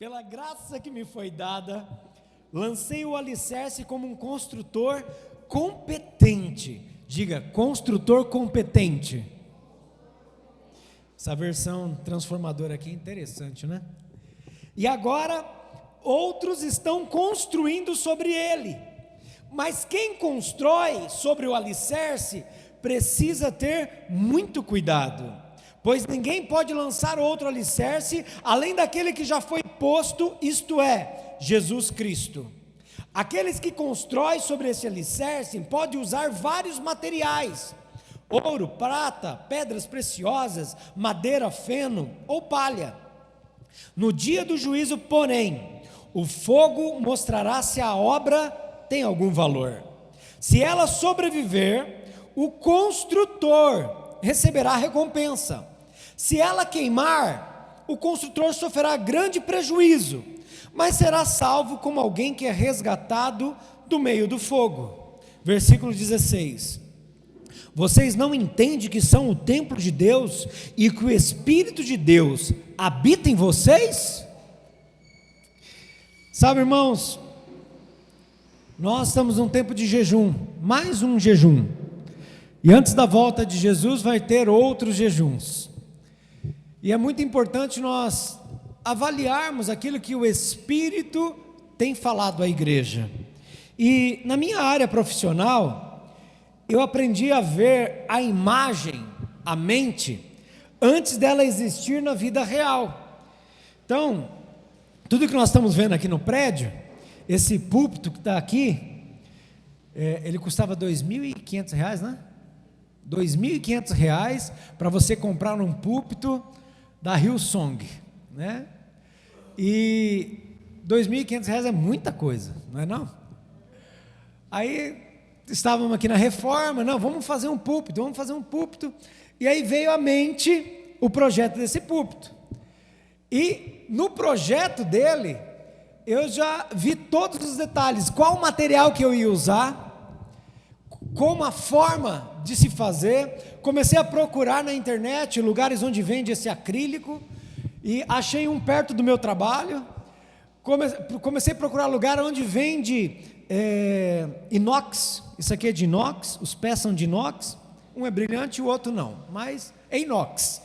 Pela graça que me foi dada, lancei o alicerce como um construtor competente. Diga, construtor competente. Essa versão transformadora aqui é interessante, né? E agora, outros estão construindo sobre ele. Mas quem constrói sobre o alicerce precisa ter muito cuidado, pois ninguém pode lançar outro alicerce além daquele que já foi posto, isto é, Jesus Cristo. Aqueles que constroem sobre esse alicerce podem usar vários materiais: ouro, prata, pedras preciosas, madeira, feno ou palha. No dia do juízo, porém, o fogo mostrará se a obra tem algum valor. Se ela sobreviver, o construtor receberá recompensa. Se ela queimar, o construtor sofrerá grande prejuízo, mas será salvo como alguém que é resgatado do meio do fogo. Versículo 16. Vocês não entendem que são o templo de Deus e que o Espírito de Deus habita em vocês? Sabe, irmãos, nós estamos num tempo de jejum, mais um jejum, e antes da volta de Jesus vai ter outros jejuns, e é muito importante nós avaliarmos aquilo que o Espírito tem falado à igreja. E na minha área profissional, eu aprendi a ver a imagem, a mente, antes dela existir na vida real. Então, tudo que nós estamos vendo aqui no prédio, esse púlpito que está aqui, ele custava R$2.500, né? R$2.500 para você comprar um púlpito da Hillsong, né? E R$2.500 é muita coisa, não é não? Aí estávamos aqui na reforma, não, vamos fazer um púlpito, e aí veio à mente o projeto desse púlpito, e no projeto dele, eu já vi todos os detalhes, qual o material que eu ia usar, como a forma de se fazer. Comecei a procurar na internet lugares onde vende esse acrílico, e achei um perto do meu trabalho. Comecei a procurar lugar onde vende inox, isso aqui é de inox, os pés são de inox, um é brilhante e o outro não, mas é inox.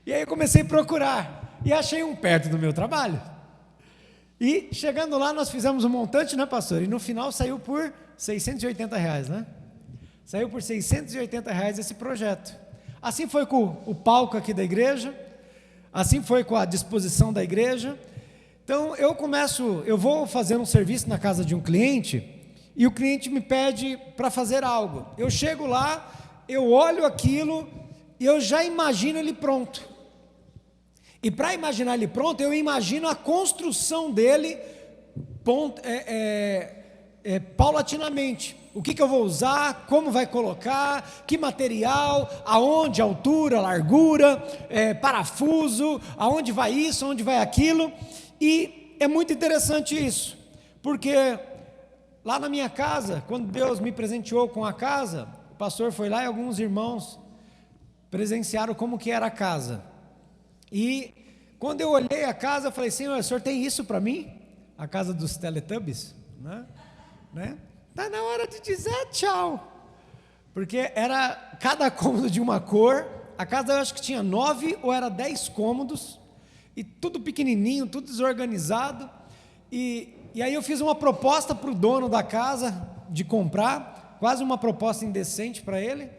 E aí eu comecei a procurar, e achei um perto do meu trabalho, e chegando lá nós fizemos um montante, né, pastor? E no final saiu por R$680, né? Saiu por R$680 esse projeto. Assim foi com o palco aqui da igreja, assim foi com a disposição da igreja. Então eu vou fazer um serviço na casa de um cliente, e o cliente me pede para fazer algo. Eu chego lá, eu olho aquilo, e eu já imagino ele pronto. E para imaginar ele pronto, eu imagino a construção dele paulatinamente. O que eu vou usar, como vai colocar, que material, aonde, altura, largura, parafuso, aonde vai isso, aonde vai aquilo. E é muito interessante isso, porque lá na minha casa, quando Deus me presenteou com a casa, o pastor foi lá e alguns irmãos presenciaram como que era a casa. E quando eu olhei a casa, eu falei: Senhor, o senhor tem isso para mim? A casa dos Teletubbies, né? Está na hora de dizer tchau, porque era cada cômodo de uma cor. A casa eu acho que tinha 9 ou era 10 cômodos, e tudo pequenininho, tudo desorganizado. E aí eu fiz uma proposta para o dono da casa de comprar, quase uma proposta indecente para ele,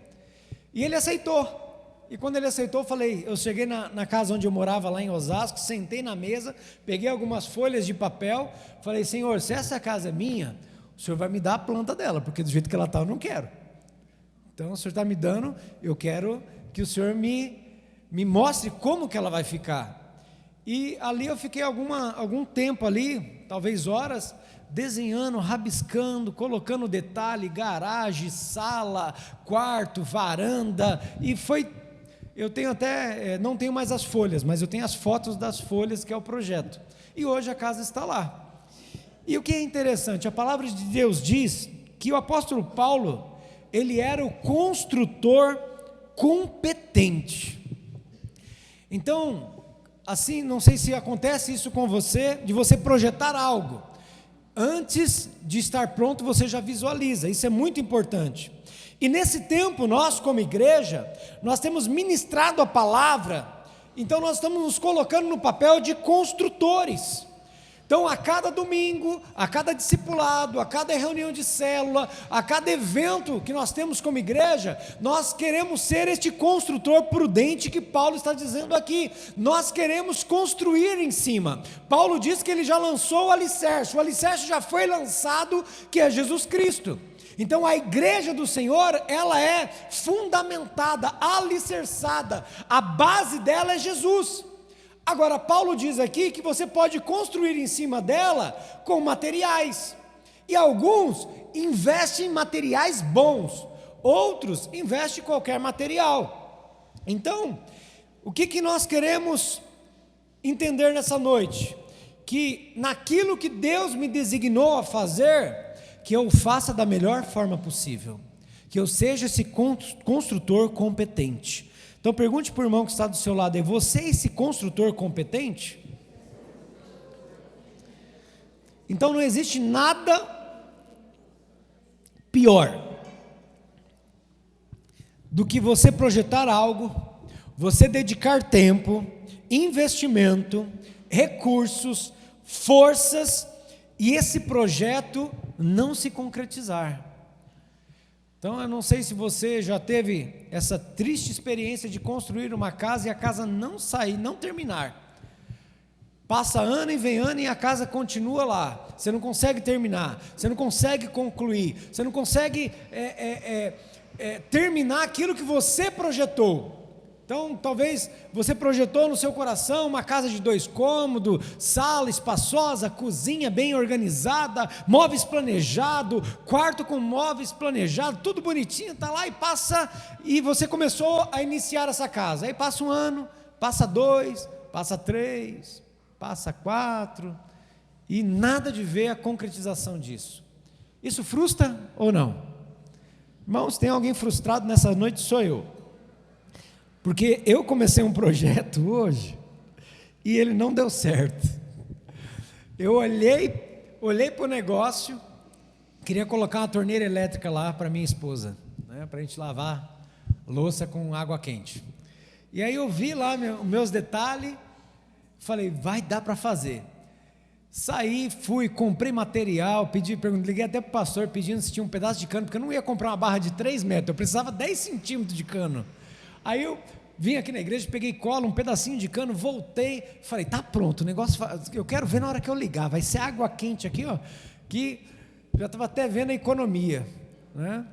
e ele aceitou. E quando ele aceitou, eu cheguei na casa onde eu morava lá em Osasco, sentei na mesa, peguei algumas folhas de papel, falei: Senhor, se essa casa é minha, o Senhor vai me dar a planta dela, porque do jeito que ela está eu não quero. Então o Senhor está me dando, eu quero que o Senhor me mostre como que ela vai ficar. E ali eu fiquei algum tempo ali, talvez horas, desenhando, rabiscando, colocando detalhe, garagem, sala, quarto, varanda, e foi... Eu tenho até, não tenho mais as folhas, mas eu tenho as fotos das folhas, que é o projeto. E hoje a casa está lá. E o que é interessante, a palavra de Deus diz que o apóstolo Paulo, ele era o construtor competente. Então, assim, não sei se acontece isso com você, de você projetar algo. Antes de estar pronto, você já visualiza, isso é muito importante. E nesse tempo, nós como igreja, nós temos ministrado a palavra, então nós estamos nos colocando no papel de construtores. Então, a cada domingo, a cada discipulado, a cada reunião de célula, a cada evento que nós temos como igreja, nós queremos ser este construtor prudente que Paulo está dizendo aqui. Nós queremos construir em cima. Paulo diz que ele já lançou o alicerce já foi lançado, que é Jesus Cristo. Então a igreja do Senhor, ela é fundamentada, alicerçada, a base dela é Jesus. Agora, Paulo diz aqui que você pode construir em cima dela com materiais, e alguns investem em materiais bons, outros investem em qualquer material. Então, o que nós queremos entender nessa noite? Que naquilo que Deus me designou a fazer, que eu faça da melhor forma possível, que eu seja esse construtor competente. Então pergunte para o irmão que está do seu lado, é você esse construtor competente? Então não existe nada pior do que você projetar algo, você dedicar tempo, investimento, recursos, forças, e esse projeto não se concretizar. Então eu não sei se você já teve essa triste experiência de construir uma casa e a casa não sair, não terminar. Passa ano e vem ano e a casa continua lá, você não consegue terminar, você não consegue concluir, você não consegue terminar aquilo que você projetou. Então talvez você projetou no seu coração uma casa de 2 cômodos, sala espaçosa, cozinha bem organizada, móveis planejados, quarto com móveis planejados, tudo bonitinho, está lá e você começou a iniciar essa casa. Aí passa 1 ano, passa 2, passa 3, passa 4 e nada de ver a concretização disso. Isso frustra ou não? Irmãos, tem alguém frustrado nessa noite? Sou eu. Porque eu comecei um projeto hoje e ele não deu certo. Eu olhei para o negócio, queria colocar uma torneira elétrica lá para minha esposa, né, para a gente lavar louça com água quente. E aí eu vi lá meus detalhes, falei, vai dar para fazer. Saí, fui, comprei material, liguei até para o pastor pedindo se tinha um pedaço de cano, porque eu não ia comprar uma barra de 3 metros, eu precisava 10 centímetros de cano. Aí eu vim aqui na igreja, peguei cola, um pedacinho de cano, voltei, falei, tá pronto, o negócio, eu quero ver na hora que eu ligar, vai ser água quente aqui, ó, que já estava até vendo a economia, né?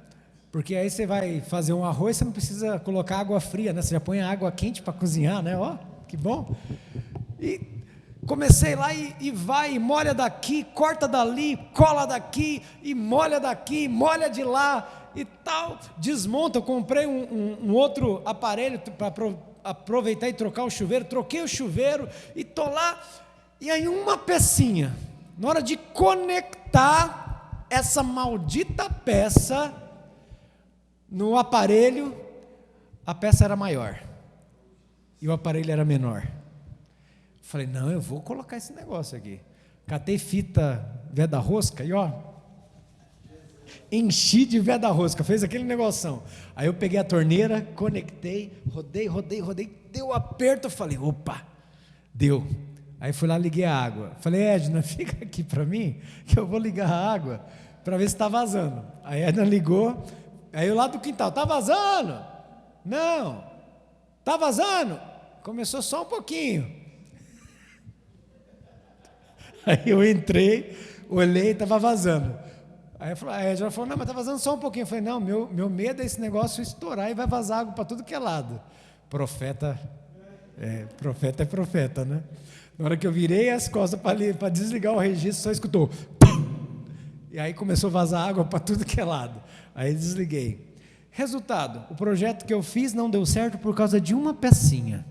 Porque aí você vai fazer um arroz, você não precisa colocar água fria, né? Você já põe a água quente para cozinhar, né? Ó, que bom. E comecei lá e vai, e molha daqui, corta dali, cola daqui, e molha daqui, molha de lá, e tal, desmonta. Eu comprei um outro aparelho para aproveitar e trocar o chuveiro, troquei o chuveiro, e estou lá, e aí uma pecinha, na hora de conectar essa maldita peça no aparelho, a peça era maior, e o aparelho era menor. Falei, não, eu vou colocar esse negócio aqui. Catei fita veda-rosca e ó, enchi de veda-rosca, fez aquele negoção. Aí eu peguei a torneira, conectei, rodei, deu aperto, eu falei, opa, deu. Aí fui lá, liguei a água. Falei, Edna, fica aqui para mim, que eu vou ligar a água para ver se está vazando. Aí a Edna ligou, aí eu lá do quintal, está vazando? Não. Está vazando? Começou só um pouquinho. Aí eu entrei, olhei, estava vazando. Aí a Edna falou, não, mas está vazando só um pouquinho. Eu falei, não, meu medo é esse negócio estourar e vai vazar água para tudo que é lado. Profeta é profeta, né? Na hora que eu virei as costas para desligar o registro, só escutou. Pum! E aí começou a vazar água para tudo que é lado. Aí desliguei. Resultado, o projeto que eu fiz não deu certo por causa de uma pecinha.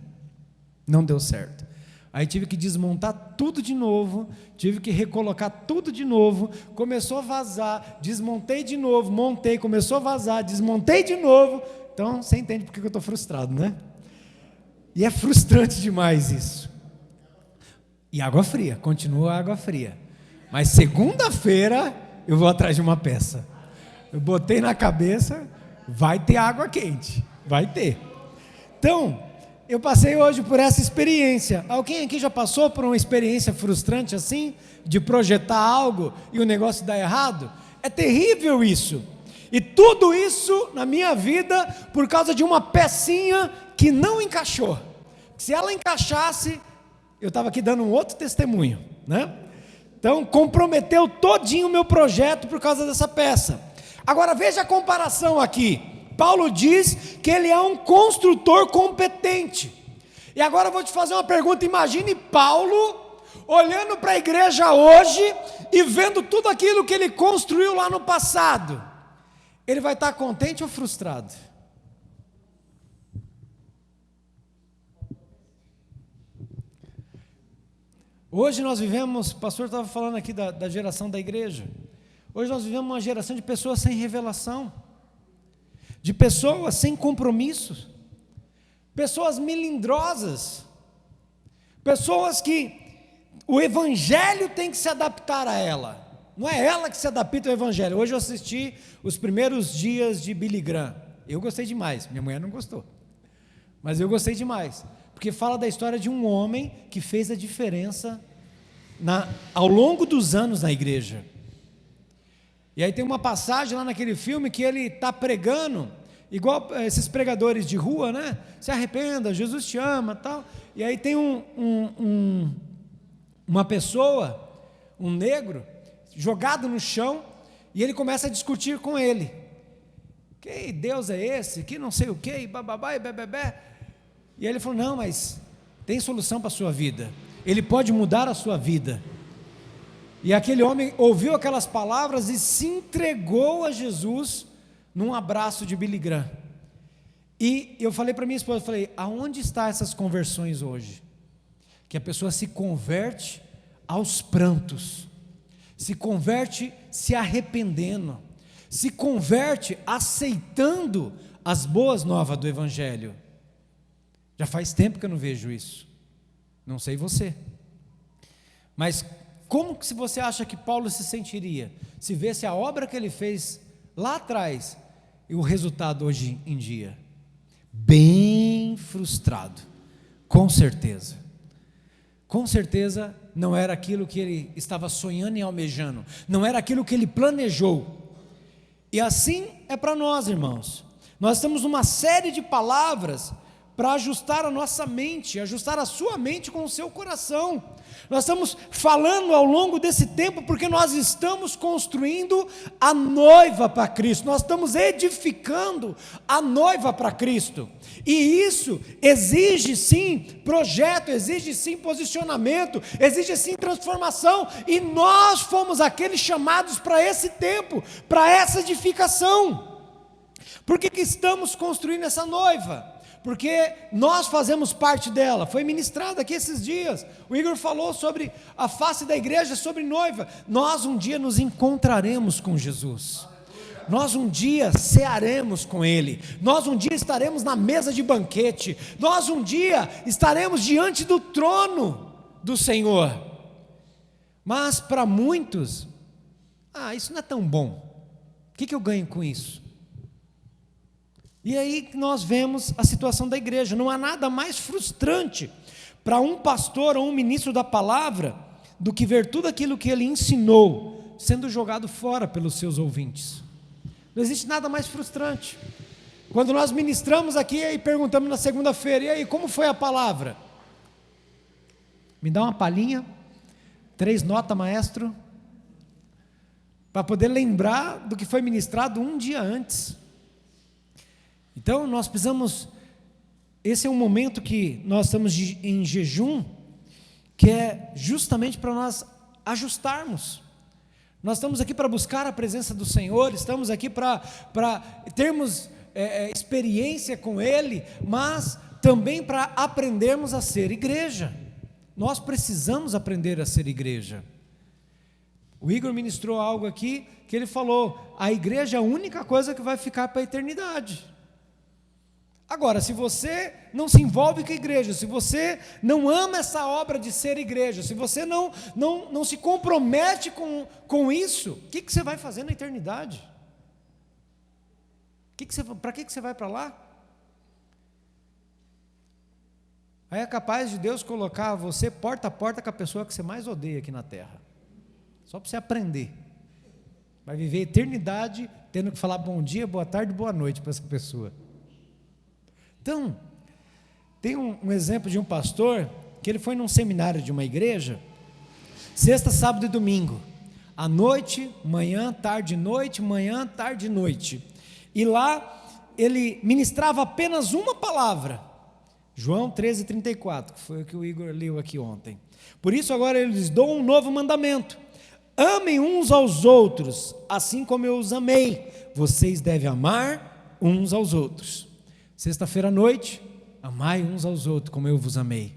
Não deu certo. Aí tive que desmontar tudo de novo, tive que recolocar tudo de novo, começou a vazar, desmontei de novo, montei, começou a vazar, desmontei de novo. Então, você entende por que eu estou frustrado, né? E é frustrante demais isso. E água fria, continua água fria. Mas segunda-feira eu vou atrás de uma peça. Eu botei na cabeça, vai ter água quente, vai ter. Então, eu passei hoje por essa experiência. Alguém aqui já passou por uma experiência frustrante assim, de projetar algo e o negócio dá errado? É terrível isso. E tudo isso na minha vida por causa de uma pecinha que não encaixou. Se ela encaixasse, eu estava aqui dando um outro testemunho, né? Então comprometeu todinho o meu projeto por causa dessa peça. Agora veja a comparação aqui. Paulo diz que ele é um construtor competente. E agora eu vou te fazer uma pergunta. Imagine Paulo olhando para a igreja hoje e vendo tudo aquilo que ele construiu lá no passado. Ele vai estar contente ou frustrado? Hoje nós vivemos, o pastor estava falando aqui da geração da igreja. Hoje nós vivemos uma geração de pessoas sem revelação, de pessoas sem compromissos, pessoas melindrosas, pessoas que o evangelho tem que se adaptar a ela, não é ela que se adapta ao evangelho. Hoje eu assisti os primeiros dias de Billy Graham, eu gostei demais, minha mulher não gostou, mas eu gostei demais, porque fala da história de um homem que fez a diferença ao longo dos anos na igreja. E aí tem uma passagem lá naquele filme que ele está pregando, igual esses pregadores de rua, né? Se arrependa, Jesus te ama, tal. E aí tem uma pessoa, um negro, jogado no chão, e ele começa a discutir com ele. Que Deus é esse? Que não sei o que, e bababá, e bebebé. E aí ele falou, não, mas tem solução para a sua vida. Ele pode mudar a sua vida. E aquele homem ouviu aquelas palavras e se entregou a Jesus num abraço de Billy Graham. E eu falei para minha esposa, aonde estão essas conversões hoje? Que a pessoa se converte aos prantos, se converte se arrependendo, se converte aceitando as boas novas do Evangelho. Já faz tempo que eu não vejo isso, não sei você, mas como que você acha que Paulo se sentiria se visse a obra que ele fez lá atrás e o resultado hoje em dia? Bem frustrado, com certeza não era aquilo que ele estava sonhando e almejando, não era aquilo que ele planejou. E assim é para nós, irmãos. Nós temos uma série de palavras para ajustar a nossa mente, ajustar a sua mente com o seu coração. Nós estamos falando ao longo desse tempo porque nós estamos construindo a noiva para Cristo, nós estamos edificando a noiva para Cristo, e isso exige sim projeto, exige sim posicionamento, exige sim transformação, e nós fomos aqueles chamados para esse tempo, para essa edificação. Por que estamos construindo essa noiva? Porque nós fazemos parte dela. Foi ministrado aqui esses dias, o Igor falou sobre a face da igreja, sobre noiva. Nós um dia nos encontraremos com Jesus, nós um dia cearemos com Ele, nós um dia estaremos na mesa de banquete, nós um dia estaremos diante do trono do Senhor. Mas para muitos, isso não é tão bom, o que eu ganho com isso? E aí nós vemos a situação da igreja. Não há nada mais frustrante para um pastor ou um ministro da palavra do que ver tudo aquilo que ele ensinou sendo jogado fora pelos seus ouvintes. Não existe nada mais frustrante. Quando nós ministramos aqui e perguntamos na segunda-feira, e aí, como foi a palavra? Me dá uma palhinha, 3 notas, maestro, para poder lembrar do que foi ministrado um dia antes. Então nós precisamos, esse é um momento que nós estamos em jejum, que é justamente para nós ajustarmos. Nós estamos aqui para buscar a presença do Senhor, estamos aqui para termos experiência com Ele, mas também para aprendermos a ser igreja. Nós precisamos aprender a ser igreja. O Igor ministrou algo aqui, que ele falou, a igreja é a única coisa que vai ficar para a eternidade. Agora, se você não se envolve com a igreja, se você não ama essa obra de ser igreja, se você não se compromete com isso, o que você vai fazer na eternidade? Para que você vai para lá? Aí é capaz de Deus colocar você porta a porta com a pessoa que você mais odeia aqui na terra, só para você aprender. Vai viver a eternidade tendo que falar bom dia, boa tarde, boa noite para essa pessoa. Então, tem um exemplo de um pastor que ele foi num seminário de uma igreja, sexta, sábado e domingo, à noite, manhã, tarde, noite, manhã, tarde, noite. E lá ele ministrava apenas uma palavra, João 13:34, que foi o que o Igor leu aqui ontem. Por isso agora eu lhes dou um novo mandamento: amem uns aos outros, assim como eu os amei. Vocês devem amar uns aos outros. Sexta-feira à noite, amai uns aos outros, como eu vos amei.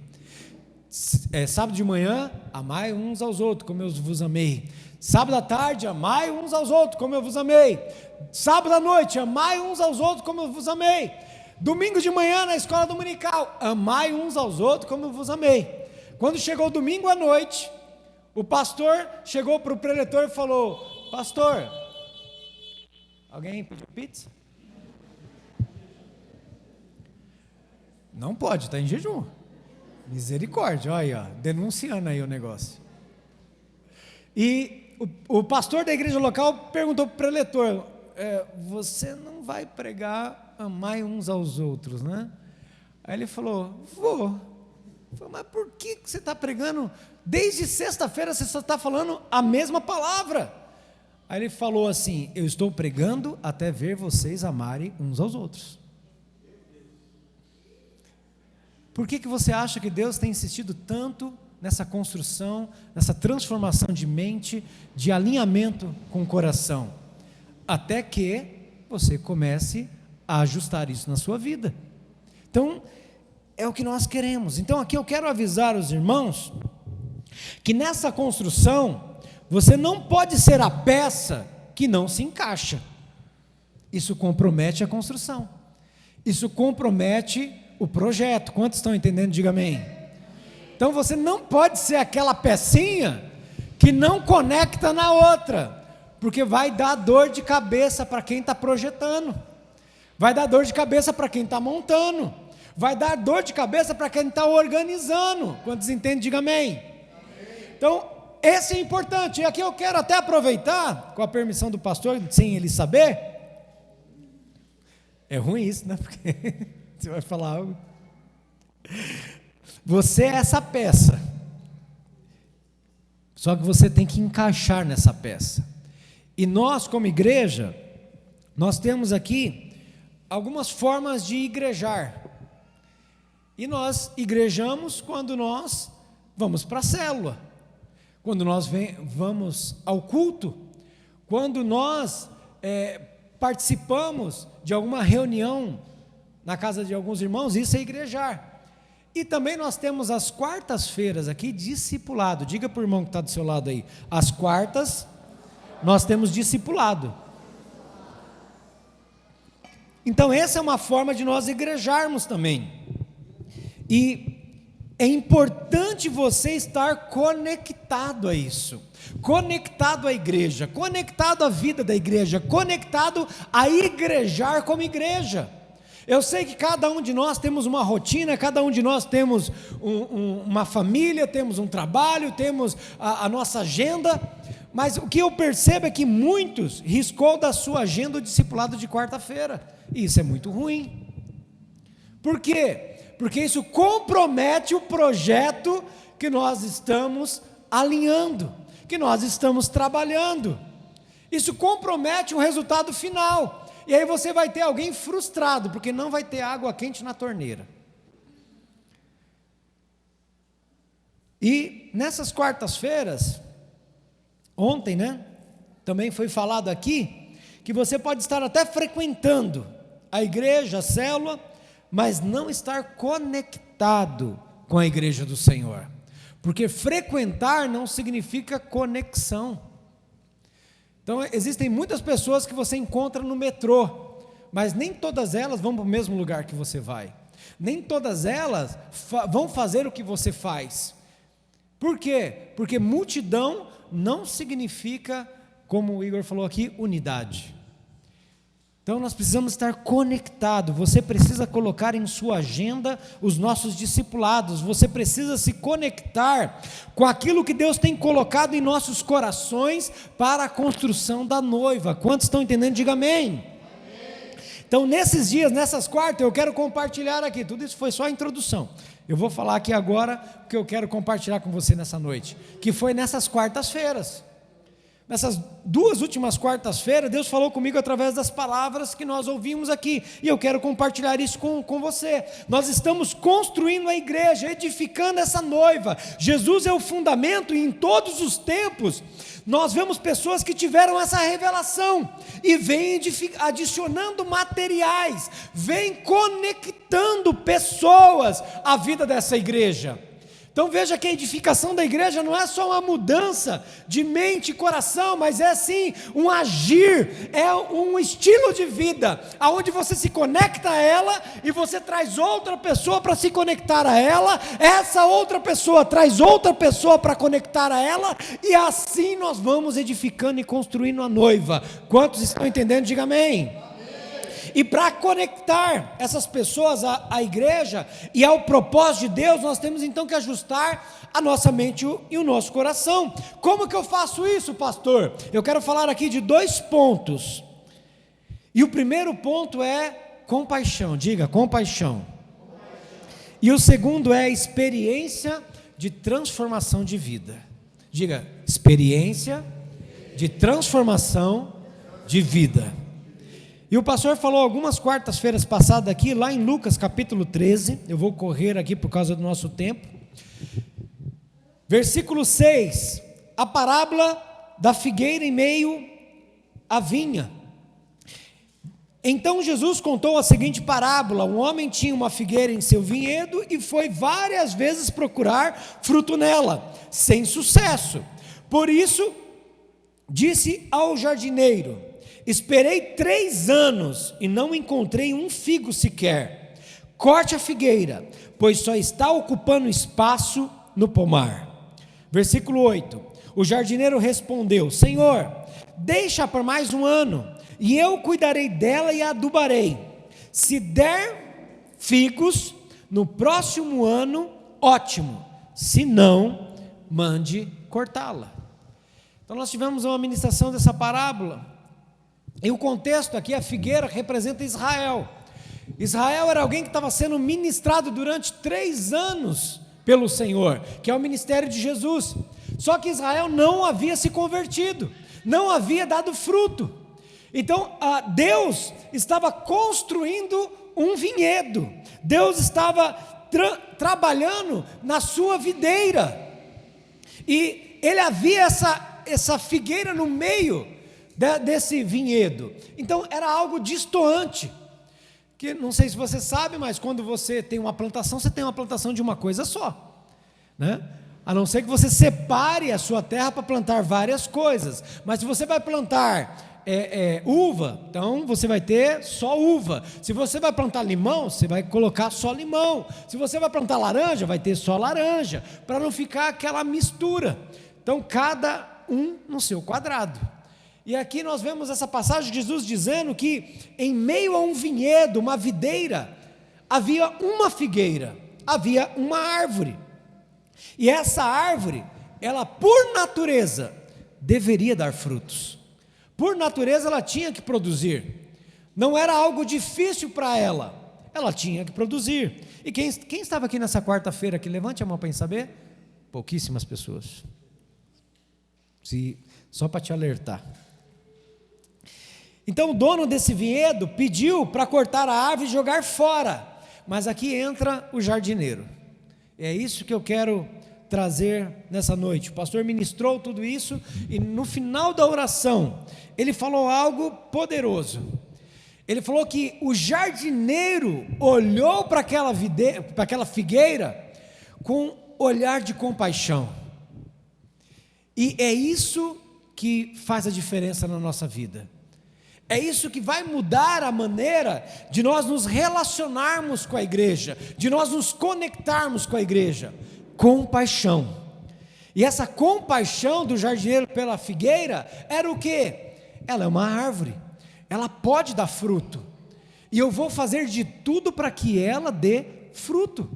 Sábado de manhã, amai uns aos outros, como eu vos amei. Sábado à tarde, amai uns aos outros, como eu vos amei. Sábado à noite, amai uns aos outros, como eu vos amei. Domingo de manhã, na escola dominical, amai uns aos outros, como eu vos amei. Quando chegou o domingo à noite, o pastor chegou para o preletor e falou: pastor, alguém pediu pizza? Não pode, está em jejum. Misericórdia, olha aí, ó, denunciando aí o negócio. E o pastor da igreja local perguntou para o preletor: você não vai pregar amai uns aos outros, né? Aí ele falou: vou. Falei: mas por que você está pregando? Desde sexta-feira você só está falando a mesma palavra. Aí ele falou assim: eu estou pregando até ver vocês amarem uns aos outros. Por que você acha que Deus tem insistido tanto nessa construção, nessa transformação de mente, de alinhamento com o coração? Até que você comece a ajustar isso na sua vida. Então, é o que nós queremos. Então aqui eu quero avisar os irmãos, que nessa construção, você não pode ser a peça que não se encaixa. Isso compromete a construção. Isso compromete o projeto. Quantos estão entendendo? Diga amém. Então você não pode ser aquela pecinha que não conecta na outra, porque vai dar dor de cabeça para quem está projetando, vai dar dor de cabeça para quem está montando, vai dar dor de cabeça para quem está organizando. Quantos entendem? Diga amém. Então esse é importante. E aqui eu quero até aproveitar, com a permissão do pastor, sem ele saber. É ruim isso, né? Porque você vai falar algo. Você é essa peça, só que você tem que encaixar nessa peça. E nós, como igreja, nós temos aqui algumas formas de igrejar. E nós igrejamos quando nós vamos para a célula, quando nós vamos ao culto, quando nós participamos de alguma reunião na casa de alguns irmãos. Isso é igrejar. E também nós temos as quartas-feiras aqui, discipulado. Diga para o irmão que está do seu lado aí: as quartas nós temos discipulado. Então essa é uma forma de nós igrejarmos também. E é importante você estar conectado a isso, conectado à igreja, conectado à vida da igreja, conectado a igrejar como igreja. Eu sei que cada um de nós temos uma rotina, cada um de nós temos uma família, temos um trabalho, temos a nossa agenda, mas o que eu percebo é que muitos riscou da sua agenda o discipulado de quarta-feira, e isso é muito ruim. Por quê? Porque isso compromete o projeto que nós estamos alinhando, que nós estamos trabalhando. Isso compromete o resultado final. E aí você vai ter alguém frustrado, porque não vai ter água quente na torneira. E nessas quartas-feiras, ontem, né, também foi falado aqui, que você pode estar até frequentando a igreja, a célula, mas não estar conectado com a igreja do Senhor. Porque frequentar não significa conexão. Então existem muitas pessoas que você encontra no metrô, mas nem todas elas vão para o mesmo lugar que você vai. Nem todas elas vão fazer o que você faz. Por quê? Porque multidão não significa, como o Igor falou aqui, unidade. Então nós precisamos estar conectados. Você precisa colocar em sua agenda os nossos discipulados. Você precisa se conectar com aquilo que Deus tem colocado em nossos corações para a construção da noiva. Quantos estão entendendo? Diga amém. Então nesses dias, nessas quartas, eu quero compartilhar aqui. Tudo isso foi só a introdução. Eu vou falar aqui agora o que eu quero compartilhar com você nessa noite, que foi nessas quartas-feiras. Nessas 2 últimas quartas-feiras, Deus falou comigo através das palavras que nós ouvimos aqui, e eu quero compartilhar isso com você. Nós estamos construindo a igreja, edificando essa noiva. Jesus é o fundamento, e em todos os tempos, nós vemos pessoas que tiveram essa revelação, e vêm adicionando materiais, vêm conectando pessoas à vida dessa igreja. Então veja que a edificação da igreja não é só uma mudança de mente e coração, mas é sim um agir, é um estilo de vida, aonde você se conecta a ela e você traz outra pessoa para se conectar a ela, essa outra pessoa traz outra pessoa para conectar a ela, e assim nós vamos edificando e construindo a noiva. Quantos estão entendendo? Diga amém. E para conectar essas pessoas à igreja e ao propósito de Deus, nós temos então que ajustar a nossa mente e o nosso coração. Como que eu faço isso, pastor? Eu quero falar aqui de 2 pontos. E o primeiro ponto é compaixão. Diga, compaixão. E o segundo é experiência de transformação de vida. Diga, experiência de transformação de vida. E o pastor falou algumas quartas-feiras passadas aqui, lá em Lucas capítulo 13, eu vou correr aqui por causa do nosso tempo, versículo 6, a parábola da figueira em meio à vinha. Então Jesus contou a seguinte parábola: um homem tinha uma figueira em seu vinhedo e foi várias vezes procurar fruto nela, sem sucesso. Por isso disse ao jardineiro: esperei 3 anos e não encontrei um figo sequer. Corte a figueira, pois só está ocupando espaço no pomar. Versículo 8, o jardineiro respondeu: Senhor, deixa por mais 1 ano, e eu cuidarei dela e a adubarei. Se der figos no próximo ano, ótimo, se não, mande cortá-la. Então nós tivemos uma ministração dessa parábola. E o contexto aqui, a figueira representa Israel. Israel era alguém que estava sendo ministrado durante 3 anos pelo Senhor, que é o ministério de Jesus. Só que Israel não havia se convertido, não havia dado fruto. Então Deus estava construindo um vinhedo, Deus estava trabalhando na sua videira, e ele havia essa figueira no meio desse vinhedo. Então era algo distoante, que não sei se você sabe, mas quando você tem uma plantação, você tem uma plantação de uma coisa só, né? A não ser que você separe a sua terra para plantar várias coisas. Mas se você vai plantar uva, então você vai ter só uva. Se você vai plantar limão, você vai colocar só limão. Se você vai plantar laranja, vai ter só laranja, para não ficar aquela mistura. Então cada um no seu quadrado. E aqui nós vemos essa passagem de Jesus dizendo que em meio a um vinhedo, uma videira, havia uma figueira, havia uma árvore. E essa árvore, ela por natureza, deveria dar frutos. Por natureza ela tinha que produzir. Não era algo difícil para ela, ela tinha que produzir. E quem estava aqui nessa quarta-feira aqui? Levante a mão para saber. Pouquíssimas pessoas. Só para te alertar. Então o dono desse vinhedo pediu para cortar a árvore e jogar fora, mas aqui entra o jardineiro. É isso que eu quero trazer nessa noite. O pastor ministrou tudo isso e no final da oração ele falou algo poderoso. Ele falou que o jardineiro olhou para aquela figueira com olhar de compaixão, e é isso que faz a diferença na nossa vida. É isso que vai mudar a maneira de nós nos relacionarmos com a igreja, de nós nos conectarmos com a igreja. Compaixão. E essa compaixão do jardineiro pela figueira era o quê? Ela é uma árvore, ela pode dar fruto, e eu vou fazer de tudo para que ela dê fruto.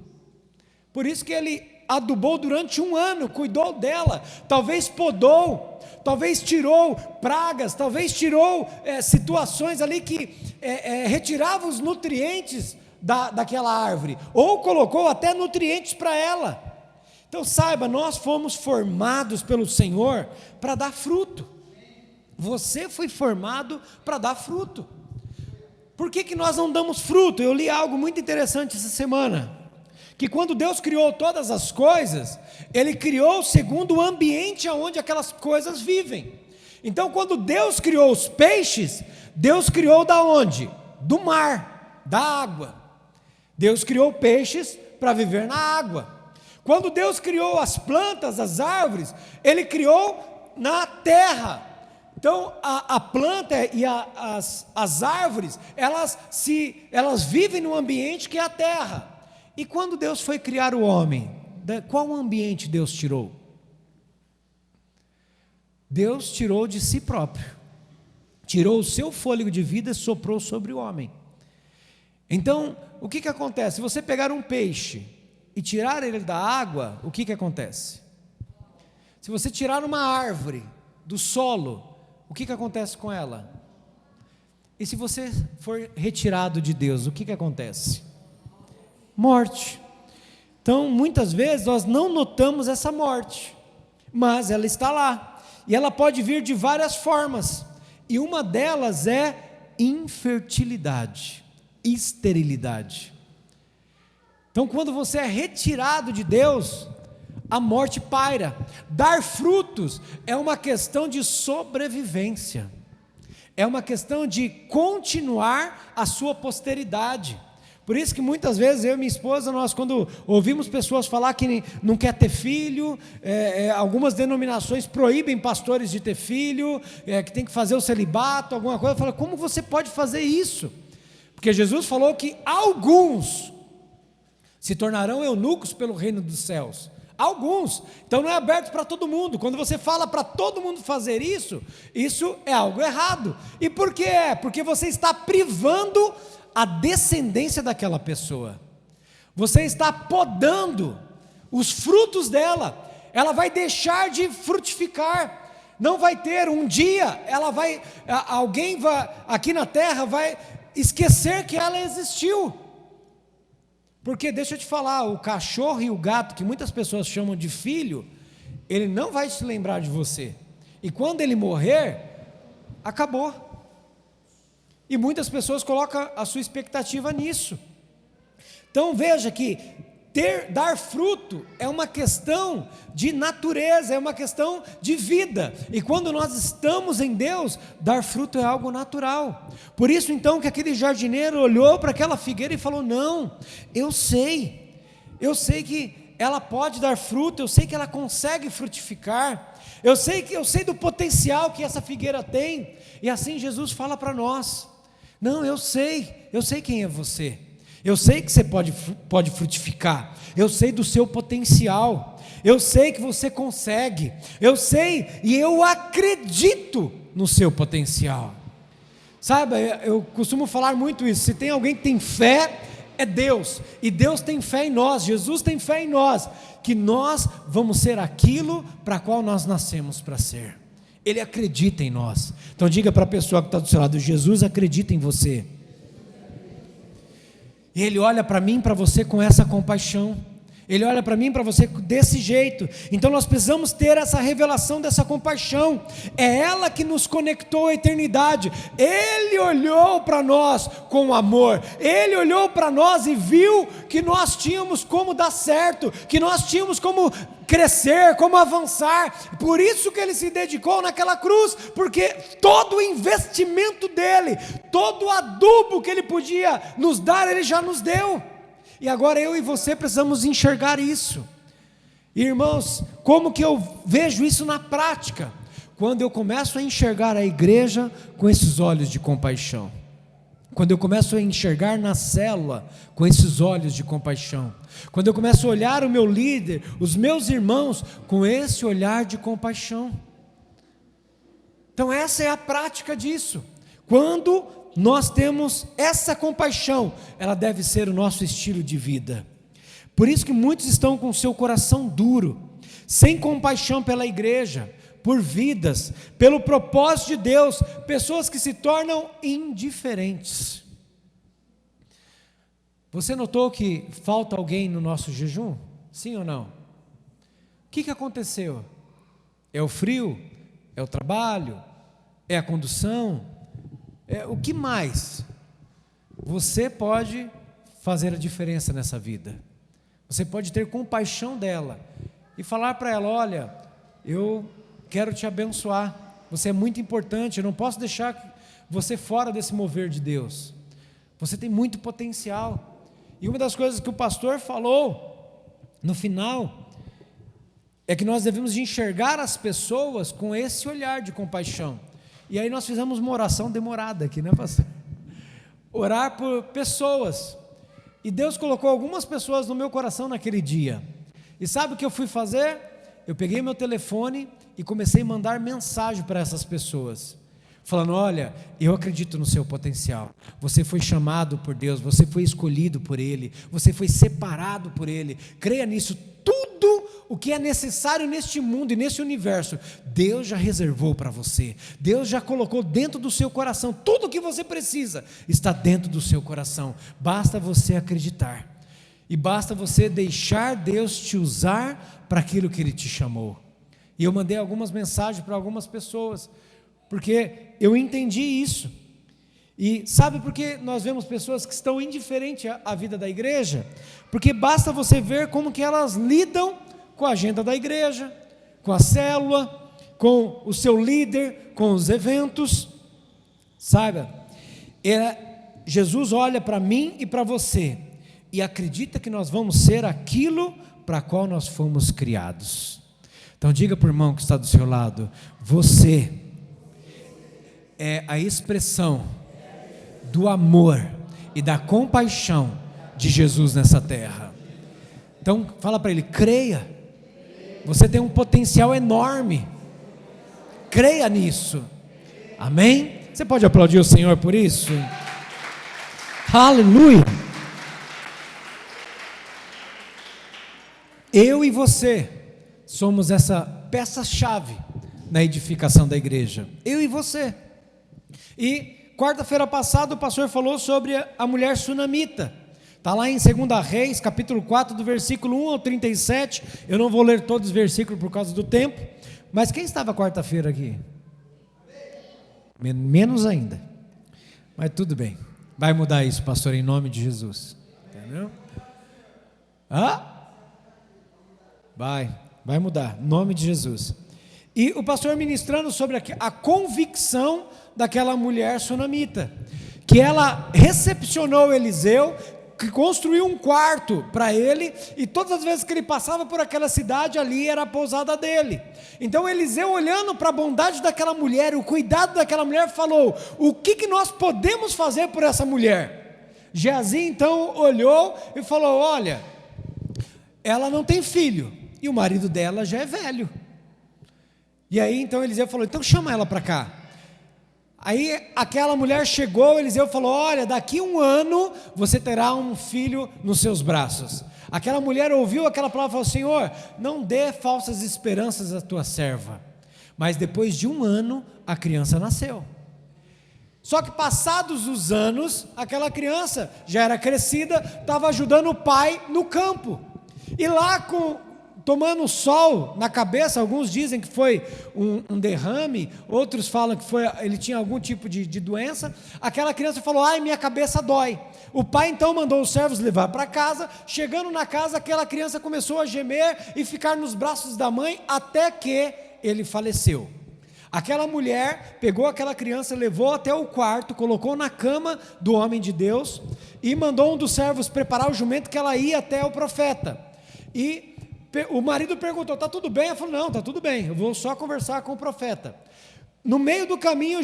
Por isso que ele adubou durante 1 ano, cuidou dela, talvez podou, talvez tirou pragas, talvez tirou situações ali que retiravam os nutrientes daquela árvore, ou colocou até nutrientes para ela. Então saiba, nós fomos formados pelo Senhor para dar fruto. Você foi formado para dar fruto. Por que nós não damos fruto? Eu li algo muito interessante essa semana, que quando Deus criou todas as coisas, Ele criou segundo o ambiente onde aquelas coisas vivem. Então quando Deus criou os peixes, Deus criou da onde? Do mar, da água. Deus criou peixes para viver na água. Quando Deus criou as plantas, as árvores, Ele criou na terra. Então a planta e as árvores, elas vivem no ambiente que é a terra. E quando Deus foi criar o homem, qual ambiente Deus tirou? Deus tirou de si próprio, tirou o seu fôlego de vida e soprou sobre o homem. Então, o que acontece? Se você pegar um peixe e tirar ele da água, o que acontece? Se você tirar uma árvore do solo, o que acontece com ela? E se você for retirado de Deus, o que acontece? Morte. Então, muitas vezes nós não notamos essa morte, mas ela está lá, e ela pode vir de várias formas, e uma delas é infertilidade, esterilidade. Então, quando você é retirado de Deus, a morte paira. Dar frutos é uma questão de sobrevivência, é uma questão de continuar a sua posteridade. Por isso que muitas vezes eu e minha esposa, nós quando ouvimos pessoas falar que não quer ter filho, algumas denominações proíbem pastores de ter filho, que tem que fazer o celibato, alguma coisa, eu falo, como você pode fazer isso? Porque Jesus falou que alguns se tornarão eunucos pelo reino dos céus. Alguns, então não é aberto para todo mundo. Quando você fala para todo mundo fazer isso é algo errado. E por que é? Porque você está privando a descendência daquela pessoa, você está podando os frutos dela, ela vai deixar de frutificar, não vai ter um dia, alguém vai, aqui na terra vai esquecer que ela existiu. Porque deixa eu te falar, o cachorro e o gato, que muitas pessoas chamam de filho, ele não vai se lembrar de você, e quando ele morrer, acabou. E muitas pessoas colocam a sua expectativa nisso. Então veja que dar fruto é uma questão de natureza, é uma questão de vida, e quando nós estamos em Deus, dar fruto é algo natural. Por isso então que aquele jardineiro olhou para aquela figueira e falou, não, eu sei que ela pode dar fruto, eu sei que ela consegue frutificar, eu sei do potencial que essa figueira tem, e assim Jesus fala para nós, não, eu sei quem é você, eu sei que você pode frutificar, eu sei do seu potencial, eu sei que você consegue, eu sei e eu acredito no seu potencial. Sabe, eu costumo falar muito isso, se tem alguém que tem fé, é Deus, e Deus tem fé em nós, Jesus tem fé em nós, que nós vamos ser aquilo para qual nós nascemos para ser. Ele acredita em nós. Então diga para a pessoa que está do seu lado, Jesus acredita em você. E Ele olha para mim e para você com essa compaixão. Ele olha para mim e para você desse jeito. Então nós precisamos ter essa revelação dessa compaixão. É ela que nos conectou à eternidade. Ele olhou para nós com amor. Ele olhou para nós e viu que nós tínhamos como dar certo, que nós tínhamos como crescer, como avançar. Por isso que Ele se dedicou naquela cruz, porque todo o investimento dele, todo o adubo que Ele podia nos dar, Ele já nos deu. E agora eu e você precisamos enxergar isso. Irmãos, como que eu vejo isso na prática? quando eu começo a enxergar a igreja com esses olhos de compaixão. Quando eu começo a enxergar na célula com esses olhos de compaixão. Quando eu começo a olhar o meu líder, os meus irmãos, com esse olhar de compaixão. Então essa é a prática disso. Quando nós temos essa compaixão, ela deve ser o nosso estilo de vida. Por isso que muitos estão com o seu coração duro, sem compaixão pela igreja, por vidas, pelo propósito de Deus, pessoas que se tornam indiferentes. Você notou que falta alguém no nosso jejum? Sim ou não? O que aconteceu? É o frio? É o trabalho? É a condução? O que mais? Você pode fazer a diferença nessa vida. Você pode ter compaixão dela e falar para ela: olha, eu quero te abençoar, você é muito importante, eu não posso deixar você fora desse mover de Deus, você tem muito potencial. E uma das coisas que o pastor falou no final é que nós devemos enxergar as pessoas com esse olhar de compaixão. E aí nós fizemos uma oração demorada aqui, né, pastor? Orar por pessoas, e Deus colocou algumas pessoas no meu coração naquele dia. E sabe o que eu fui fazer? Eu peguei meu telefone e comecei a mandar mensagem para essas pessoas, falando: olha, eu acredito no seu potencial, você foi chamado por Deus, você foi escolhido por Ele, você foi separado por Ele, creia nisso, tudo o que é necessário neste mundo e nesse universo, Deus já reservou para você, Deus já colocou dentro do seu coração, tudo o que você precisa está dentro do seu coração, basta você acreditar, e basta você deixar Deus te usar para aquilo que Ele te chamou. E eu mandei algumas mensagens para algumas pessoas, porque eu entendi isso. E sabe por que nós vemos pessoas que estão indiferentes à vida da igreja? Porque basta você ver como que elas lidam com a agenda da igreja, com a célula, com o seu líder, com os eventos. Saiba, Jesus olha para mim e para você e acredita que nós vamos ser aquilo para qual nós fomos criados. Então diga para o irmão que está do seu lado: você é a expressão do amor e da compaixão de Jesus nessa terra. Então fala para ele: creia, você tem um potencial enorme, creia nisso, amém? Você pode aplaudir o Senhor por isso? Aleluia! Eu e você somos essa peça-chave na edificação da igreja, eu e você. E quarta-feira passada o pastor falou sobre a mulher sunamita, está lá em 2 Reis, capítulo 4, do versículo 1 ao 37, eu não vou ler todos os versículos por causa do tempo, mas quem estava quarta-feira aqui? Menos ainda, mas tudo bem, vai mudar isso, pastor, em nome de Jesus, entendeu? Vai mudar, em nome de Jesus. E o pastor ministrando sobre a convicção daquela mulher sunamita, que ela recepcionou Eliseu, que construiu um quarto para ele, e todas as vezes que ele passava por aquela cidade, ali era a pousada dele. Então Eliseu, olhando para a bondade daquela mulher, o cuidado daquela mulher, falou: o que nós podemos fazer por essa mulher? Geazi então olhou e falou: olha, ela não tem filho, e o marido dela já é velho. E aí então Eliseu falou: então chama ela para cá. Aí aquela mulher chegou, Eliseu falou: olha, daqui 1 ano você terá um filho nos seus braços. Aquela mulher ouviu aquela palavra e falou: Senhor, não dê falsas esperanças à tua serva. Mas depois de 1 ano a criança nasceu. Só que passados os anos, aquela criança já era crescida, estava ajudando o pai no campo, e lá tomando sol na cabeça, alguns dizem que foi um derrame, outros falam que ele tinha algum tipo de doença, aquela criança falou: ai, minha cabeça dói. O pai então mandou os servos levar para casa. Chegando na casa, aquela criança começou a gemer e ficar nos braços da mãe, até que ele faleceu. Aquela mulher pegou aquela criança, levou até o quarto, colocou na cama do homem de Deus, e mandou um dos servos preparar o jumento, que ela ia até o profeta. E O marido perguntou: está tudo bem? Ela falou: não, está tudo bem, eu vou só conversar com o profeta. No meio do caminho,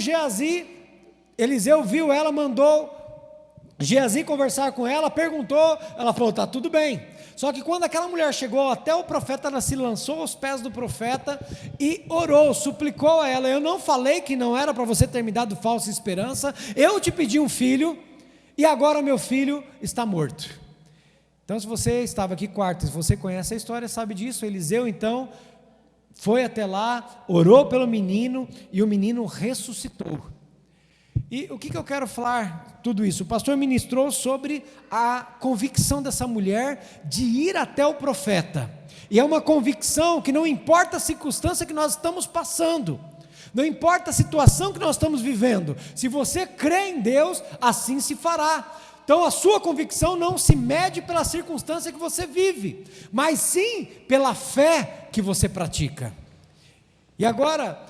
Eliseu viu ela, mandou Geazi conversar com ela, perguntou, ela falou: está tudo bem. Só que quando aquela mulher chegou até o profeta, ela se lançou aos pés do profeta e orou, suplicou a ela: eu não falei que não era para você ter me dado falsa esperança, eu te pedi um filho, e agora meu filho está morto. Então, se você estava aqui quarta, se você conhece a história, sabe disso. Eliseu então foi até lá, orou pelo menino, e o menino ressuscitou. E o que eu quero falar tudo isso? O pastor ministrou sobre a convicção dessa mulher de ir até o profeta, e é uma convicção que não importa a circunstância que nós estamos passando, não importa a situação que nós estamos vivendo, se você crê em Deus, assim se fará. Então a sua convicção não se mede pela circunstância que você vive, mas sim pela fé que você pratica. E agora,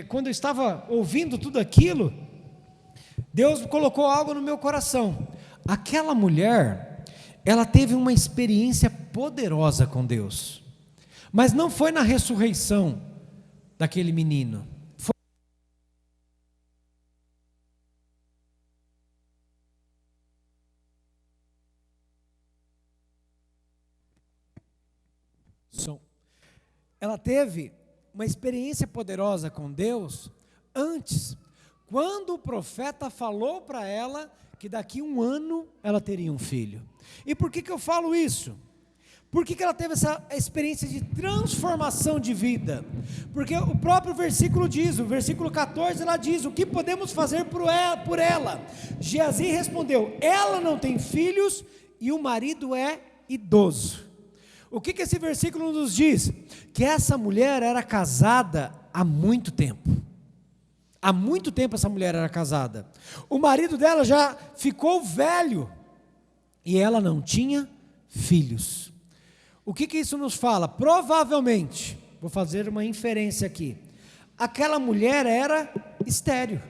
quando eu estava ouvindo tudo aquilo, Deus colocou algo no meu coração. Aquela mulher, ela teve uma experiência poderosa com Deus, mas não foi na ressurreição daquele menino. Ela teve uma experiência poderosa com Deus antes, quando o profeta falou para ela que daqui a 1 ano ela teria um filho. E por que eu falo isso? Por que ela teve essa experiência de transformação de vida? Porque o próprio versículo diz, o versículo 14, ela diz: o que podemos fazer por ela? Geazi respondeu: ela não tem filhos e o marido é idoso. O que esse versículo nos diz? Que essa mulher era casada há muito tempo. Há muito tempo essa mulher era casada. O marido dela já ficou velho e ela não tinha filhos. O que isso nos fala? Provavelmente, vou fazer uma inferência aqui, aquela mulher era estéril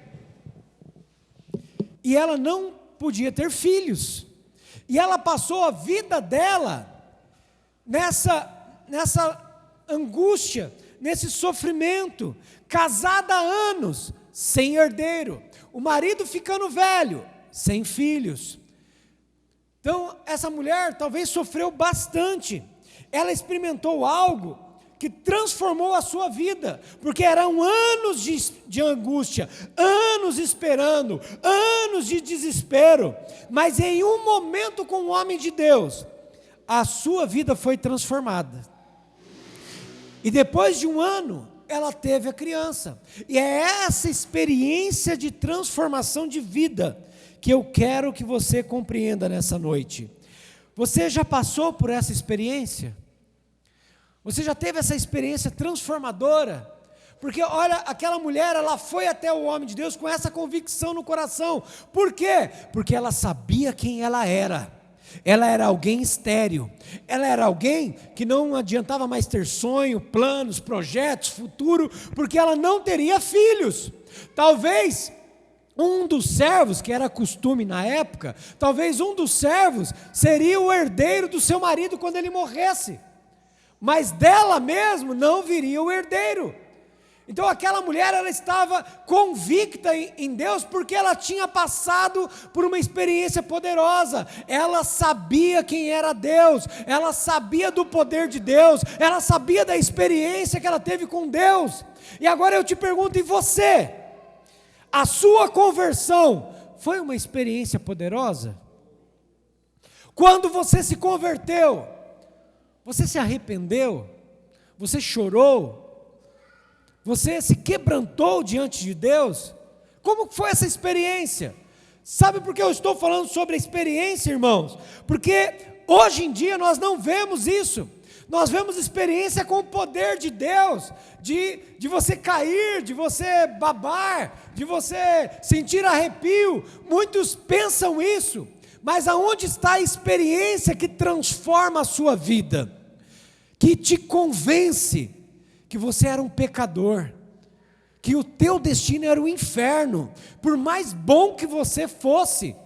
e ela não podia ter filhos, e ela passou a vida dela nessa angústia, nesse sofrimento, casada há anos, sem herdeiro, o marido ficando velho, sem filhos. Então essa mulher talvez sofreu bastante, ela experimentou algo que transformou a sua vida, porque eram anos de angústia, anos esperando, anos de desespero, mas em um momento com o homem de Deus, a sua vida foi transformada, e depois de 1 ano, ela teve a criança, e é essa experiência de transformação de vida, que eu quero que você compreenda nessa noite. Você já passou por essa experiência? Você já teve essa experiência transformadora? Porque olha, aquela mulher, ela foi até o homem de Deus com essa convicção no coração. Por quê? Porque ela sabia quem ela era. Ela era alguém estéril, ela era alguém que não adiantava mais ter sonho, planos, projetos, futuro, porque ela não teria filhos. Talvez um dos servos, que era costume na época, talvez um dos servos seria o herdeiro do seu marido quando ele morresse, mas dela mesmo não viria o herdeiro. Então aquela mulher, ela estava convicta em Deus, porque ela tinha passado por uma experiência poderosa, ela sabia quem era Deus, ela sabia do poder de Deus, ela sabia da experiência que ela teve com Deus. E agora eu te pergunto, e você? A sua conversão foi uma experiência poderosa? Quando você se converteu, você se arrependeu? Você chorou? Você se quebrantou diante de Deus? Como foi essa experiência? Sabe por que eu estou falando sobre a experiência, irmãos? Porque hoje em dia nós não vemos isso. Nós vemos experiência com o poder de Deus, de você cair, de você babar, de você sentir arrepio. Muitos pensam isso, mas aonde está a experiência que transforma a sua vida? Que te convence que você era um pecador, que o teu destino era o inferno, por mais bom que você fosse,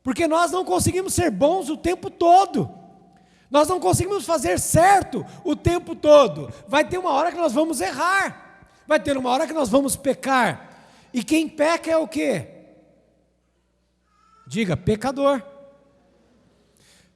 porque nós não conseguimos ser bons o tempo todo, Nós não conseguimos fazer certo o tempo todo. Vai ter uma hora que nós vamos errar. Vai ter uma hora que nós vamos pecar. E quem peca é o quê? Diga, pecador.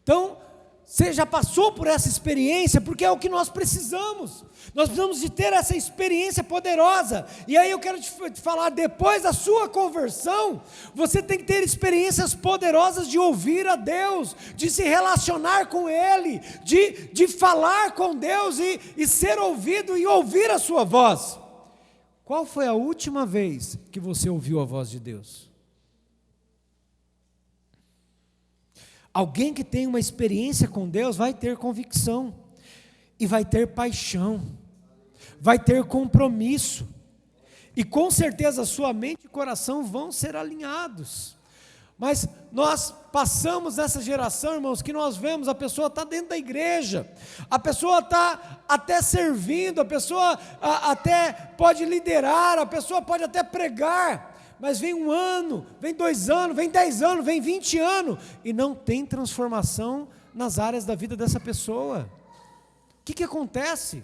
Então, você já passou por essa experiência, porque é o que nós precisamos. Nós precisamos de ter essa experiência poderosa. E aí eu quero te falar, depois da sua conversão, você tem que ter experiências poderosas de ouvir a Deus, de se relacionar com Ele, de falar com Deus e ser ouvido e ouvir a sua voz. Qual foi a última vez que você ouviu a voz de Deus? Alguém que tem uma experiência com Deus vai ter convicção, e vai ter paixão, vai ter compromisso, e com certeza sua mente e coração vão ser alinhados. Mas nós passamos essa geração, irmãos, que nós vemos, a pessoa está dentro da igreja, a pessoa está até servindo, a pessoa até pode liderar, a pessoa pode até pregar, mas vem 1 ano, vem 2 anos, vem 10 anos, vem 20 anos, e não tem transformação nas áreas da vida dessa pessoa. O que acontece?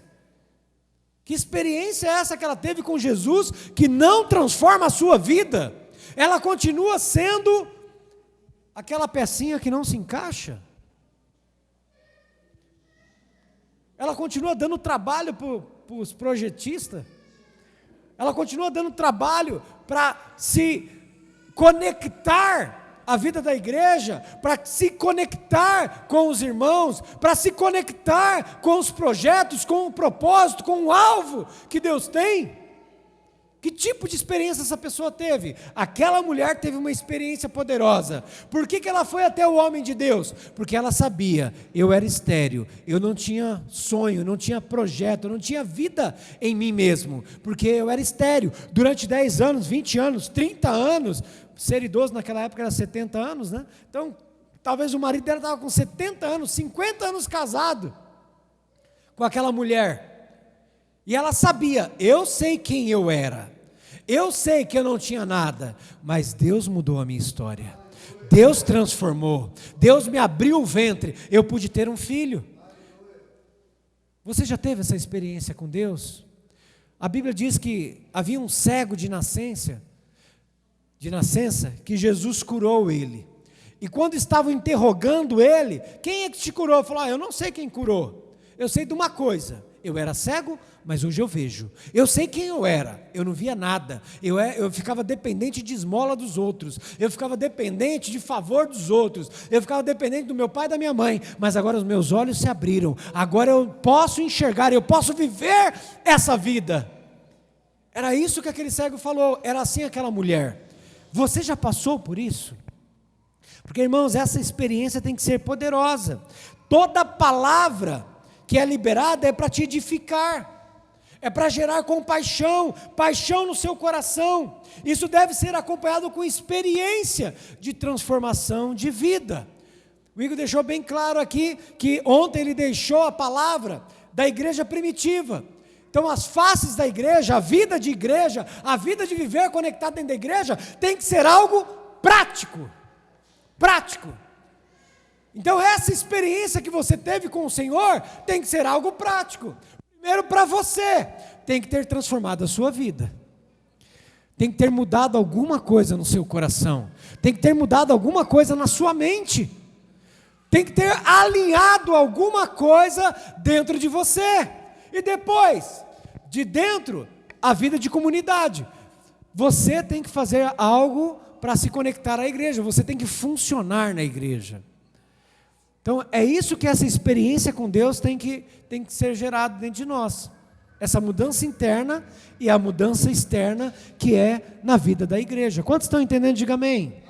Que experiência é essa que ela teve com Jesus, que não transforma a sua vida? Ela continua sendo aquela pecinha que não se encaixa? Ela continua dando trabalho para os projetistas? Ela continua dando trabalho para se conectar à vida da igreja, para se conectar com os irmãos, para se conectar com os projetos, com o propósito, com o alvo que Deus tem? Que tipo de experiência essa pessoa teve? Aquela mulher teve uma experiência poderosa. Por que ela foi até o homem de Deus? Porque ela sabia, eu era estéril, eu não tinha sonho, não tinha projeto, não tinha vida em mim mesmo, porque eu era estéril. Durante 10 anos, 20 anos, 30 anos, ser idoso naquela época era 70 anos, né? Então, talvez o marido dela estava com 70 anos, 50 anos casado com aquela mulher. E ela sabia, eu sei quem eu era, eu sei que eu não tinha nada, mas Deus mudou a minha história, Deus transformou, Deus me abriu o ventre, eu pude ter um filho. Você já teve essa experiência com Deus? A Bíblia diz que havia um cego de nascença, que Jesus curou ele, e quando estavam interrogando ele, quem é que te curou? Ele falou, eu não sei quem curou, eu sei de uma coisa, eu era cego, mas hoje eu vejo. Eu sei quem eu era, eu não via nada, eu ficava dependente de esmola dos outros, eu ficava dependente de favor dos outros, eu ficava dependente do meu pai e da minha mãe, mas agora os meus olhos se abriram, agora eu posso enxergar, eu posso viver essa vida. Era isso que aquele cego falou, era assim aquela mulher. Você já passou por isso? Porque, irmãos, essa experiência tem que ser poderosa. Toda palavra que é liberada é para te edificar, é para gerar compaixão, paixão no seu coração. Isso deve ser acompanhado com experiência de transformação de vida. O Igor deixou bem claro aqui, que ontem ele deixou a palavra da igreja primitiva. Então as faces da igreja, a vida de igreja, a vida de viver conectado dentro da igreja, tem que ser algo prático, Então essa experiência que você teve com o Senhor, tem que ser algo prático. Primeiro, para você, tem que ter transformado a sua vida, tem que ter mudado alguma coisa no seu coração, tem que ter mudado alguma coisa na sua mente, tem que ter alinhado alguma coisa dentro de você, e depois, de dentro, a vida de comunidade. Você tem que fazer algo para se conectar à igreja, você tem que funcionar na igreja. Então é isso que essa experiência com Deus tem que ser gerado dentro de nós, essa mudança interna e a mudança externa que é na vida da igreja. Quantos estão entendendo? Diga amém.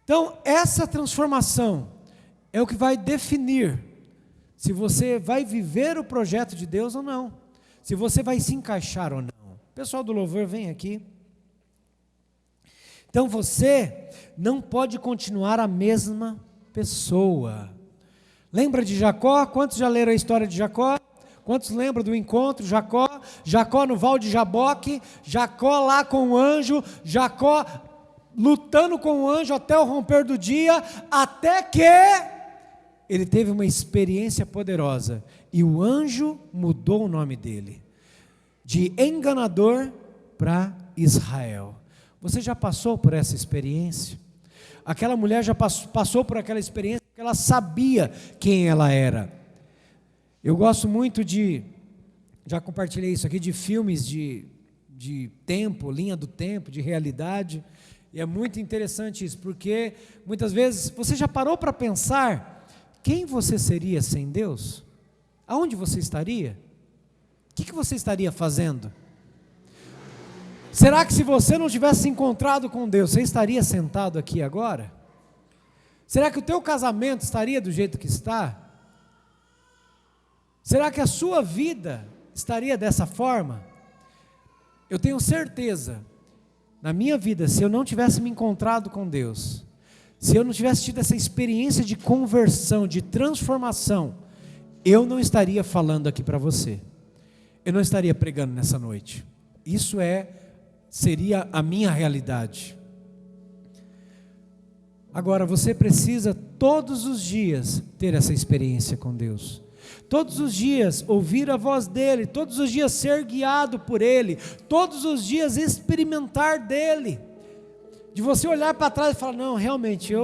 Então essa transformação é o que vai definir se você vai viver o projeto de Deus ou não, se você vai se encaixar ou não. O pessoal do louvor vem aqui. Então você não pode continuar a mesma pessoa. Lembra de Jacó? Quantos já leram a história de Jacó? Quantos lembram do encontro? Jacó no Val de Jaboque, Jacó lá com o anjo, Jacó lutando com o anjo até o romper do dia, até que ele teve uma experiência poderosa, e o anjo mudou o nome dele, de enganador para Israel. Você já passou por essa experiência? Aquela mulher já passou por aquela experiência, porque ela sabia quem ela era. Eu gosto muito já compartilhei isso aqui, de filmes de tempo, linha do tempo, de realidade, e é muito interessante isso, porque muitas vezes, você já parou para pensar, quem você seria sem Deus? Aonde você estaria? O que você estaria fazendo? Será que se você não tivesse se encontrado com Deus, você estaria sentado aqui agora? Será que o teu casamento estaria do jeito que está? Será que a sua vida estaria dessa forma? Eu tenho certeza, na minha vida, se eu não tivesse me encontrado com Deus, se eu não tivesse tido essa experiência de conversão, de transformação, eu não estaria falando aqui para você, eu não estaria pregando nessa noite. Isso seria a minha realidade. Agora, você precisa todos os dias ter essa experiência com Deus, todos os dias ouvir a voz dEle, todos os dias ser guiado por Ele, todos os dias experimentar dEle, de você olhar para trás e falar, não, realmente e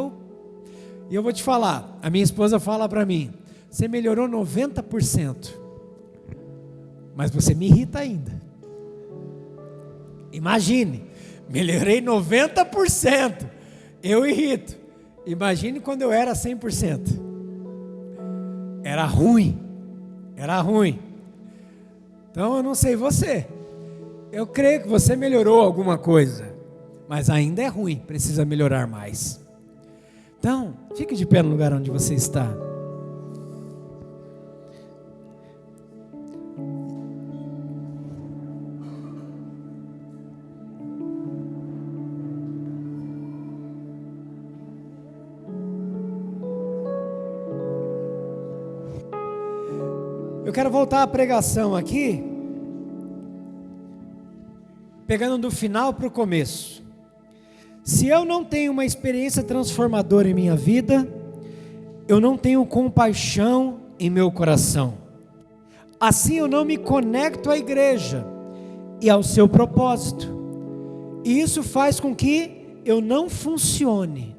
eu vou te falar, a minha esposa fala para mim, você melhorou 90%, mas você me irrita ainda. Imagine, melhorei 90%, eu irrito. Imagine quando eu era 100%. Era ruim. Então eu não sei você, eu creio que você melhorou alguma coisa, mas ainda é ruim, precisa melhorar mais. Então, fique de pé no lugar onde você está. Eu quero voltar à pregação aqui, pegando do final para o começo. Se eu não tenho uma experiência transformadora em minha vida, eu não tenho compaixão em meu coração. Assim eu não me conecto à igreja e ao seu propósito. E isso faz com que eu não funcione.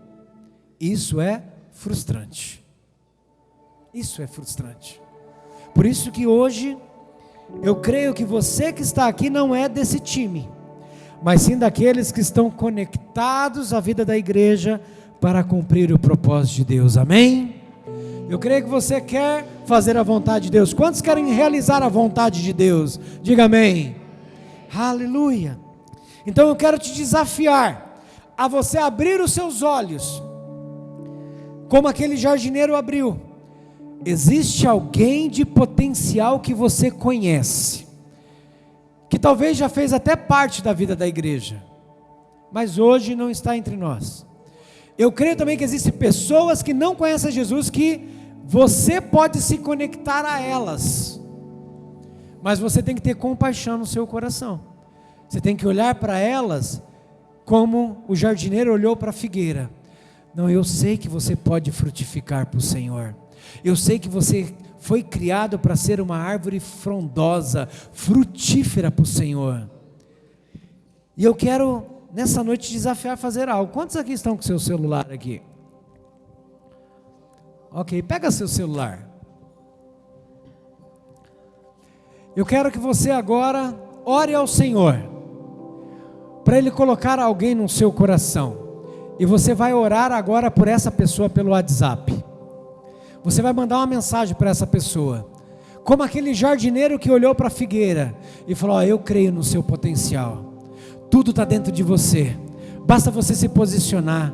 Isso é frustrante. Isso é frustrante. Por isso que hoje, eu creio que você que está aqui não é desse time, mas sim daqueles que estão conectados à vida da igreja para cumprir o propósito de Deus, amém? Eu creio que você quer fazer a vontade de Deus. Quantos querem realizar a vontade de Deus? Diga amém. Aleluia. Então eu quero te desafiar a você abrir os seus olhos, como aquele jardineiro abriu. Existe alguém de potencial que você conhece, que talvez já fez até parte da vida da igreja, mas hoje não está entre nós. Eu creio também que existem pessoas que não conhecem Jesus, que você pode se conectar a elas, mas você tem que ter compaixão no seu coração. Você tem que olhar para elas como o jardineiro olhou para a figueira. Não, eu sei que você pode frutificar para o Senhor. Eu sei que você foi criado para ser uma árvore frondosa, frutífera para o Senhor. E eu quero nessa noite te desafiar a fazer algo. Quantos aqui estão com seu celular aqui? Ok, pega seu celular. Eu quero que você agora ore ao Senhor, para Ele colocar alguém no seu coração. E você vai orar agora por essa pessoa pelo WhatsApp. Você vai mandar uma mensagem para essa pessoa, como aquele jardineiro que olhou para a figueira e falou: eu creio no seu potencial, tudo está dentro de você, basta você se posicionar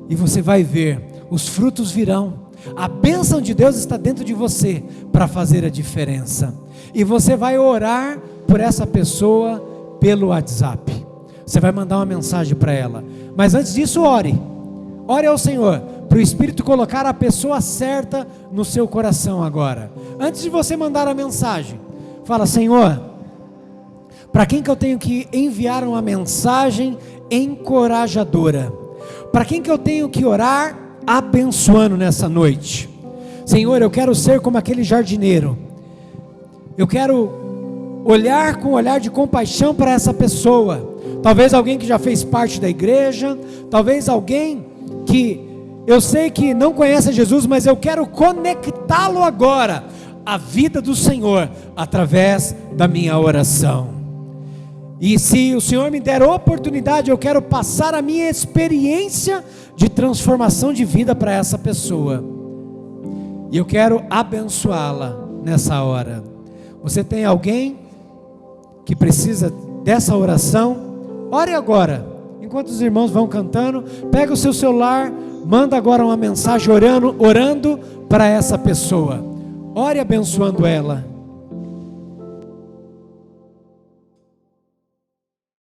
e você vai ver, os frutos virão, a bênção de Deus está dentro de você para fazer a diferença. E você vai orar por essa pessoa pelo WhatsApp, você vai mandar uma mensagem para ela, mas antes disso ore ao Senhor, para o Espírito colocar a pessoa certa no seu coração agora. Antes de você mandar a mensagem, fala: Senhor, para quem que eu tenho que enviar uma mensagem encorajadora? Para quem que eu tenho que orar abençoando nessa noite? Senhor, eu quero ser como aquele jardineiro. Eu quero olhar com um olhar de compaixão para essa pessoa. Talvez alguém que já fez parte da igreja, talvez alguém que eu sei que não conhece Jesus, mas eu quero conectá-lo agora à vida do Senhor, através da minha oração. E se o Senhor me der oportunidade, eu quero passar a minha experiência de transformação de vida para essa pessoa, e eu quero abençoá-la nessa hora. Você tem alguém que precisa dessa oração? Ore agora, enquanto os irmãos vão cantando. Pega o seu celular, manda agora uma mensagem orando para essa pessoa. Ore abençoando ela.